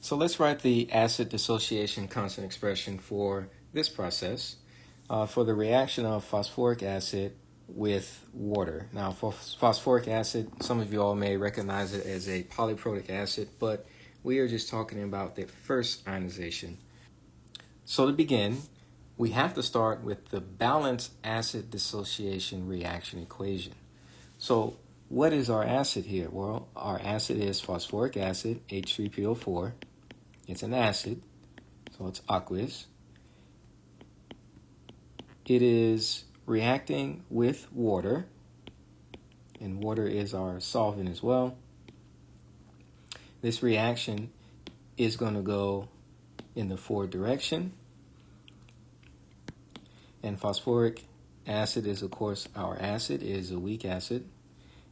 So let's write the acid dissociation constant expression for this process for the reaction of phosphoric acid with water. Now, for phosphoric acid, some of you all may recognize it as a polyprotic acid, but we are just talking about the first ionization. So to begin, we have to start with the balanced acid dissociation reaction equation. So what is our acid here? Well, our acid is phosphoric acid, H3PO4. It's an acid, so it's aqueous. It is reacting with water, and water is our solvent as well. This reaction is going to go in the forward direction, and phosphoric acid is, of course, our acid. It is a weak acid,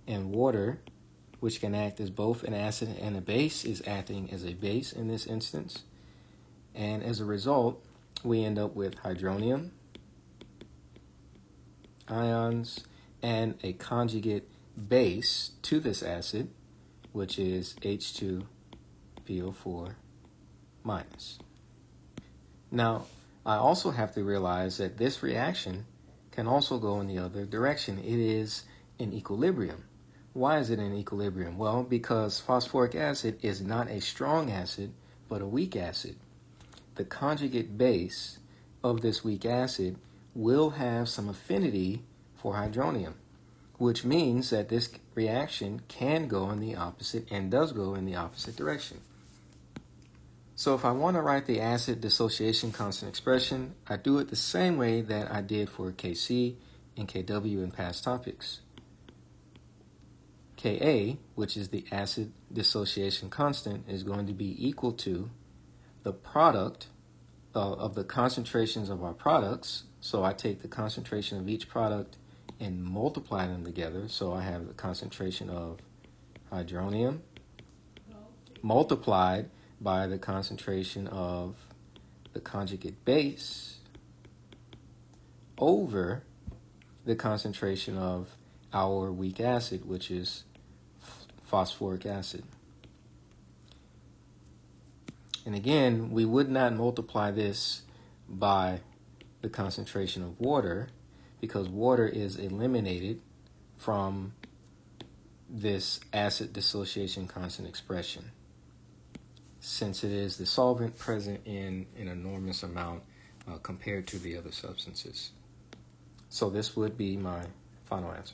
and water, which can act as both an acid and a base, is acting as a base in this instance. And as a result, we end up with hydronium ions and a conjugate base to this acid, which is H2PO4 minus. Now, I also have to realize that this reaction can also go in the other direction. It is in equilibrium. Why is it in equilibrium? Well, because phosphoric acid is not a strong acid, but a weak acid. The conjugate base of this weak acid will have some affinity for hydronium, which means that this reaction can go in the opposite and does go in the opposite direction. So if I want to write the acid dissociation constant expression, I do it the same way that I did for Kc and Kw in past topics. Ka, which is the acid dissociation constant, is going to be equal to the product of the concentrations of our products. So I take the concentration of each product and multiply them together. So I have the concentration of hydronium multiplied by the concentration of the conjugate base over the concentration of our weak acid, which is phosphoric acid. And again, we would not multiply this by the concentration of water because water is eliminated from this acid dissociation constant expression, since it is the solvent present in an enormous amount compared to the other substances. So this would be my final answer.